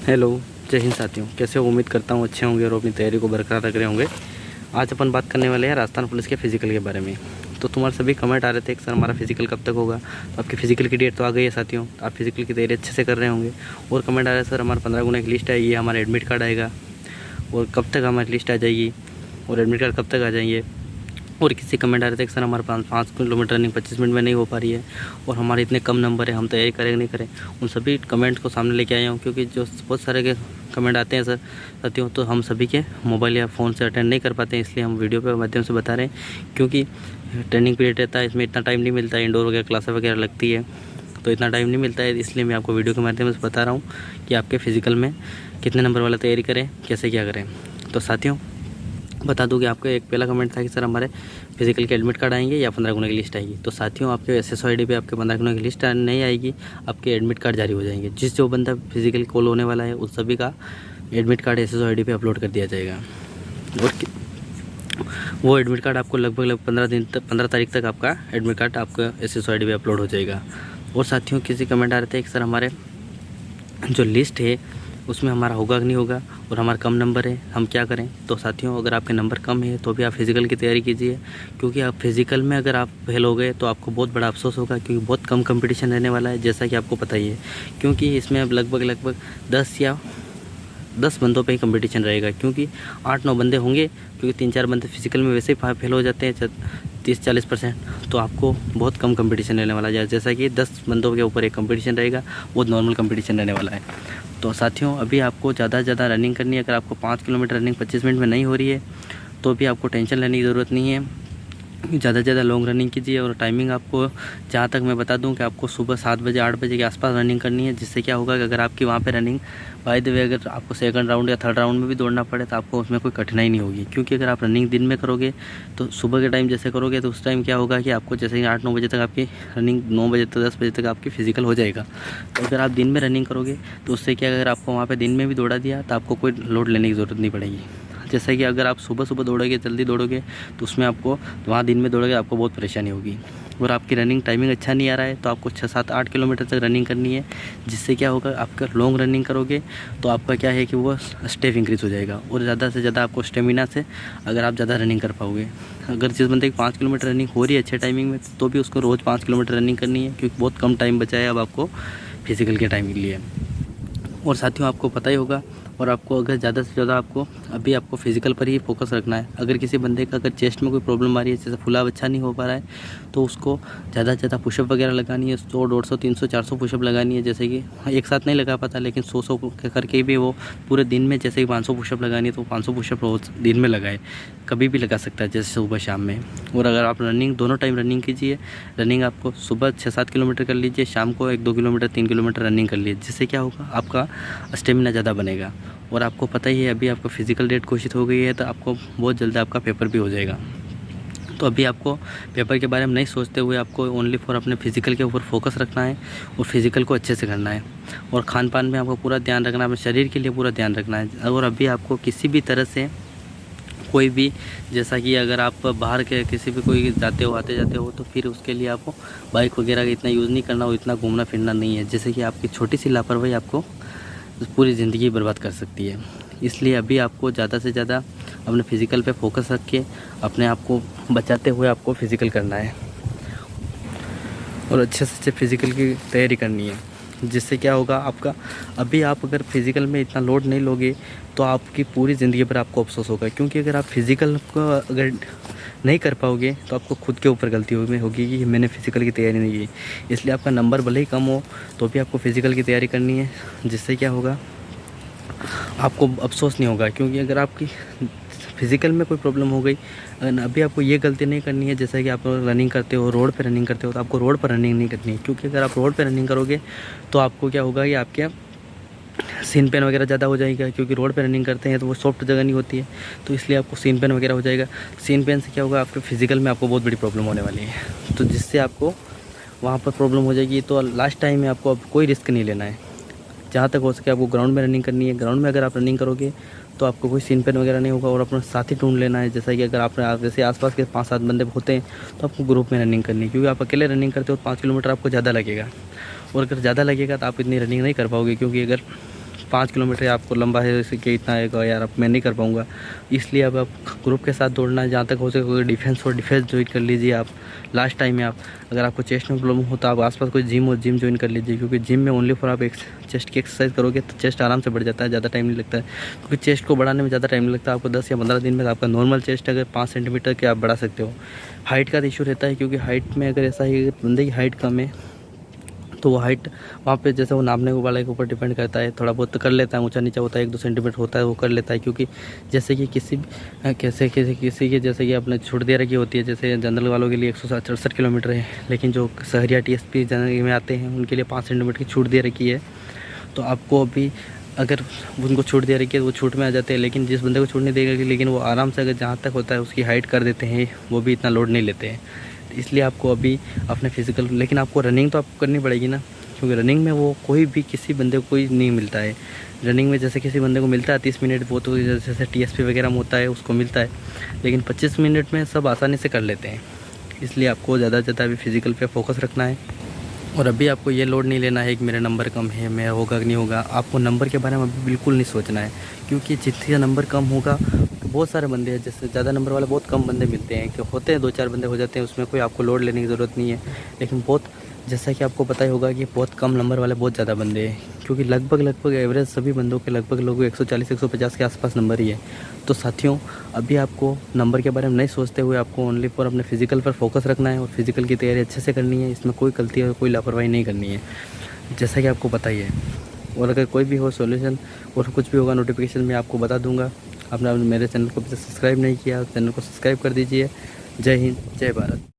Hello, जय हिंद साथियों। कैसे हो? उम्मीद करता हूँ अच्छे होंगे और अपनी तैयारी को बरकरार रख रहे होंगे। आज अपन बात करने वाले हैं राजस्थान पुलिस के फिजिकल के बारे में। तो तुम्हारे सभी कमेंट आ रहे थे कि सर हमारा फिजिकल कब तक होगा। तो आपकी फिजिकल की डेट तो आ गई है साथियों। आप फिजिकल की तैयारी अच्छे से कर रहे होंगे। और कमेंट आ रहा है सर हमारा 15 गुना की लिस्ट आएगी, हमारा एडमिट कार्ड आएगा और कब तक हमारी लिस्ट आ जाएगी और एडमिट कार्ड कब तक आ जाएंगे। और किसी कमेंट आ रहे थे कि सर हमारे 5 किलोमीटर रनिंग 25 मिनट में नहीं हो पा रही है और हमारे इतने कम नंबर है, हम तैयारी करें कि नहीं करें। उन सभी कमेंट्स को सामने लेके आया हूँ क्योंकि जो बहुत सारे के कमेंट आते हैं सर साथियों, तो हम सभी के मोबाइल या फ़ोन से अटेंड नहीं कर पाते हैं, इसलिए हम वीडियो के माध्यम से बता रहे हैं। क्योंकि ट्रेनिंग पीरियड रहता है, इसमें इतना टाइम नहीं मिलता है, इंडोर वगैरह क्लासेस वगैरह लगती है तो इतना टाइम नहीं मिलता है, इसलिए मैं आपको वीडियो के माध्यम से बता रहा हूँ कि आपके फिजिकल में कितने नंबर वाला तैयारी करें, कैसे क्या करें। तो साथियों बता दूं कि आपका एक पहला कमेंट था कि सर हमारे फिजिकल के एडमिट कार्ड आएंगे या 15 गुना की लिस्ट आएगी। तो साथियों आपके SSO ID पे आपके 15 गुना की लिस्ट नहीं आएगी, आपके एडमिट कार्ड जारी हो जाएंगे। जो बंदा फिजिकल कॉल होने वाला है उस सभी का एडमिट कार्ड SSO ID पे अपलोड कर दिया जाएगा और वो एडमिट कार्ड आपको लगभग 15 तारीख तक आपका एडमिट कार्ड आपका SSO ID पे अपलोड हो जाएगा। और साथियों किसी कमेंट आ रहे थे कि सर हमारे जो लिस्ट है उसमें हमारा होगा कि नहीं होगा और हमारा कम नंबर है, हम क्या करें। तो साथियों अगर आपके नंबर कम है तो भी आप फिज़िकल की तैयारी कीजिए, क्योंकि आप फिज़िकल में अगर आप फेल हो गए तो आपको बहुत बड़ा अफसोस होगा, क्योंकि बहुत कम कंपटीशन रहने वाला है जैसा कि आपको पता ही है। क्योंकि इसमें अब लगभग 10 बंदों पे ही कंपटीशन रहेगा, क्योंकि 8-9 बंदे होंगे, क्योंकि 3-4 बंदे फिजिकल में वैसे ही फेल हो जाते हैं 30-40%। तो आपको बहुत कम कंपटीशन रहने वाला है, जैसा कि 10 बंदों के ऊपर एक कंपटीशन रहेगा, वो नॉर्मल कंपटीशन रहने वाला है। तो साथियों अभी आपको ज़्यादा से ज़्यादा रनिंग करनी है। अगर आपको 5 किलोमीटर रनिंग 25 मिनट में नहीं हो रही है तो भी आपको टेंशन लेने की ज़रूरत नहीं है। ज़्यादा से ज़्यादा लॉन्ग रनिंग कीजिए और टाइमिंग आपको जहाँ तक मैं बता दूं कि आपको सुबह 7 बजे 8 बजे के आसपास रनिंग करनी है, जिससे क्या होगा कि अगर आपकी वहाँ पे रनिंग बाय द वे अगर आपको सेकंड राउंड या थर्ड राउंड में भी दौड़ना पड़े तो आपको उसमें कोई कठिनाई नहीं होगी। क्योंकि अगर आप रनिंग दिन में करोगे तो सुबह के टाइम जैसे करोगे तो उस टाइम क्या होगा कि आपको जैसे ही 8-9 बजे तक आपकी रनिंग 9 बजे तक 10 बजे तक आपकी फिजिकल हो जाएगा। तो अगर आप दिन में रनिंग करोगे तो उससे क्या, अगर आपको वहाँ पर दिन में भी दौड़ा दिया तो आपको कोई लोड लेने की ज़रूरत नहीं पड़ेगी। जैसा कि अगर आप सुबह दौड़ोगे, जल्दी दौड़ोगे तो उसमें आपको वहाँ दिन में दौड़ोगे आपको बहुत परेशानी होगी। और आपकी रनिंग टाइमिंग अच्छा नहीं आ रहा है तो आपको 6-7-8 किलोमीटर तक रनिंग करनी है, जिससे क्या होगा आपका लॉन्ग रनिंग करोगे तो आपका क्या है कि वो स्टेप इंक्रीज़ हो जाएगा और ज़्यादा से ज़्यादा आपको स्टेमिना से अगर आप ज़्यादा रनिंग कर पाओगे। अगर जिस बंदे की 5 किलोमीटर रनिंग हो रही है अच्छे टाइमिंग में तो भी उसको रोज़ 5 किलोमीटर रनिंग करनी है, क्योंकि बहुत कम टाइम बचा है अब आपको फिजिकल के टाइम के लिए। और साथियों आपको पता ही होगा, और आपको अगर ज़्यादा से ज़्यादा अभी आपको फिजिकल पर ही फोकस रखना है। अगर किसी बंदे का अगर चेस्ट में कोई प्रॉब्लम आ रही है, जैसे फुलाव अच्छा नहीं हो पा रहा है, तो उसको ज़्यादा से ज़्यादा पुशअप वगैरह लगानी है। 100, 150, 300, 400 पुशअप लगानी है। जैसे कि एक साथ नहीं लगा पाता, लेकिन 100 करके भी वो पूरे दिन में जैसे कि 500 पुशअप लगानी है तो 500 पुशअप रोज़ दिन में लगाए, कभी भी लगा सकता है, जैसे सुबह शाम में। और अगर आप रनिंग दोनों टाइम रनिंग कीजिए, रनिंग आपको सुबह 6-7 किलोमीटर कर लीजिए, शाम को 1-2 किलोमीटर 3 किलोमीटर रनिंग कर लीजिए, जिससे क्या होगा आपका स्टेमिना ज़्यादा बनेगा। और आपको पता ही है अभी आपका फिजिकल डेट घोषित हो गई है तो आपको बहुत जल्द आपका पेपर भी हो जाएगा। तो अभी आपको पेपर के बारे में नहीं सोचते हुए आपको ओनली फॉर अपने फिजिकल के ऊपर फोकस रखना है और फिजिकल को अच्छे से करना है। और खान पान में आपको पूरा ध्यान रखना है, अपने शरीर के लिए पूरा ध्यान रखना है। और अभी आपको किसी भी तरह से कोई भी, जैसा कि अगर आप बाहर के किसी भी कोई जाते हो आते जाते हो तो फिर उसके लिए आपको बाइक वगैरह का इतना यूज़ नहीं करना और इतना घूमना फिरना नहीं है, जैसे कि आपकी छोटी सी लापरवाही आपको पूरी ज़िंदगी बर्बाद कर सकती है। इसलिए अभी आपको ज़्यादा से ज़्यादा अपने फिज़िकल पे फोकस रख के अपने आप को बचाते हुए आपको फिज़िकल करना है और अच्छे से अच्छे फिज़िकल की तैयारी करनी है, जिससे क्या होगा आपका, अभी आप अगर फिज़िकल में इतना लोड नहीं लोगे तो आपकी पूरी ज़िंदगी पर आपको अफसोस होगा। क्योंकि अगर आप फिज़िकल को अगर नहीं कर पाओगे तो आपको खुद के ऊपर गलती होगी कि मैंने फ़िज़िकल की तैयारी नहीं की। इसलिए आपका नंबर भले ही कम हो तो भी आपको फ़िज़िकल की तैयारी करनी है, जिससे क्या होगा आपको अफसोस नहीं होगा। क्योंकि अगर आपकी फिज़िकल में कोई प्रॉब्लम हो गई, अभी आपको ये गलती नहीं करनी है, जैसा कि आप रनिंग करते हो, रोड पे रनिंग करते हो, तो आपको रोड पर रनिंग नहीं करनी है। क्योंकि अगर आप रोड पे रनिंग करोगे तो आपको क्या होगा कि आपके सीन पेन वगैरह ज़्यादा हो जाएगा। क्योंकि रोड पे रनिंग करते हैं तो वो सॉफ्ट जगह नहीं होती है, तो इसलिए आपको सीन पेन वगैरह हो जाएगा। सीन पेन से क्या होगा आपके फिज़िकल में आपको बहुत बड़ी प्रॉब्लम होने वाली है, तो जिससे आपको वहाँ पर प्रॉब्लम हो जाएगी। तो लास्ट टाइम में आपको अब कोई रिस्क नहीं लेना है, जहाँ तक हो सके आपको ग्राउंड में रनिंग करनी है। ग्राउंड में अगर आप रनिंग करोगे तो आपको कोई सीन पेन वगैरह नहीं होगा। और अपना साथी ढूंढ लेना है, जैसा कि अगर आप जैसे आसपास के 5-7 बंदे होते हैं तो आपको ग्रुप में रनिंग करनी है। क्योंकि आप अकेले रनिंग करते हो तो 5 किलोमीटर आपको ज़्यादा लगेगा, और अगर ज़्यादा लगेगा तो आप इतनी रनिंग नहीं कर पाओगे। क्योंकि अगर 5 किलोमीटर आपको लंबा है, जैसे कि इतना आएगा यार अब मैं नहीं कर पाऊँगा, इसलिए अब आप ग्रुप के साथ दौड़ना है। जहाँ तक हो सके कोई डिफेंस ज्वाइन कर लीजिए आप लास्ट टाइम में। आप अगर आपको चेस्ट में प्रॉब्लम हो तो आप आसपास कोई जिम ज्वाइन कर लीजिए, क्योंकि जिम में ओनली फॉर आप एक चेस्ट की एक्सरसाइज करोगे तो चेस्ट आराम से बढ़ जाता है, ज़्यादा टाइम नहीं लगता है। क्योंकि चेस्ट को बढ़ाने में ज़्यादा टाइम नहीं लगता, आपको 10 या 15 दिन में आपका नॉर्मल चेस्ट अगर 5 सेंटीमीटर के आप बढ़ा सकते हो। हाइट का इशू रहता है, क्योंकि हाइट में अगर ऐसा ही बंदे की हाइट कम है तो वो हाइट वहाँ पे जैसे वो नापने वाले के ऊपर डिपेंड करता है, थोड़ा बहुत तो कर लेता है, ऊंचा नीचा होता है 1-2 सेंटीमीटर होता है वो कर लेता है। क्योंकि जैसे कि किसी की जैसे कि अपने छूट दे रखी होती है, जैसे जनरल वालों के लिए 168 किलोमीटर है, लेकिन जो शहरिया TSP जनरल में आते हैं उनके लिए 5 सेंटीमीटर की छूट दे रखी है। तो आपको अभी अगर उनको छूट दे रखी है तो वो छूट में आ जाते हैं, लेकिन जिस बंदे को छूट नहीं दे रखी लेकिन वो आराम से अगर जहाँ तक होता है उसकी हाइट कर देते हैं, वो भी इतना लोड नहीं लेते हैं। इसलिए आपको अभी अपने फिजिकल, लेकिन आपको रनिंग तो आपको करनी पड़ेगी ना, क्योंकि रनिंग में वो कोई भी किसी बंदे को कोई नहीं मिलता है। रनिंग में जैसे किसी बंदे को मिलता है 30 मिनट, वो तो जैसे TSP वगैरह में होता है उसको मिलता है, लेकिन 25 मिनट में सब आसानी से कर लेते हैं। इसलिए आपको ज़्यादा से ज़्यादा अभी फिजिकल पे फोकस रखना है। और अभी आपको ये लोड नहीं लेना है कि मेरा नंबर कम है, मेरा होगा कि नहीं होगा। आपको नंबर के बारे में अभी बिल्कुल नहीं सोचना है, क्योंकि जितने नंबर कम होगा बहुत सारे बंदे हैं, जैसे ज़्यादा नंबर वाले बहुत कम बंदे मिलते हैं, कि होते हैं 2-4 बंदे हो जाते हैं, उसमें कोई आपको लोड लेने की ज़रूरत नहीं है। लेकिन बहुत जैसा कि आपको पता ही होगा कि बहुत कम नंबर वाले बहुत ज़्यादा बंदे हैं, क्योंकि लगभग एवरेज सभी बंदों के लगभग लोगों 140-150 के आसपास नंबर ही है। तो साथियों अभी आपको नंबर के बारे में नहीं सोचते हुए आपको ओनली फॉर अपने फिजिकल पर फोकस रखना है, और फिजिकल की तैयारी अच्छे से करनी है। इसमें कोई गलती और कोई लापरवाही नहीं करनी है, जैसा कि आपको पता ही है। और अगर कोई भी हो सॉल्यूशन और कुछ भी होगा नोटिफिकेशन में आपको बता दूंगा। आपने मेरे चैनल को सब्सक्राइब नहीं किया, चैनल को सब्सक्राइब कर दीजिए। जय हिंद, जय भारत।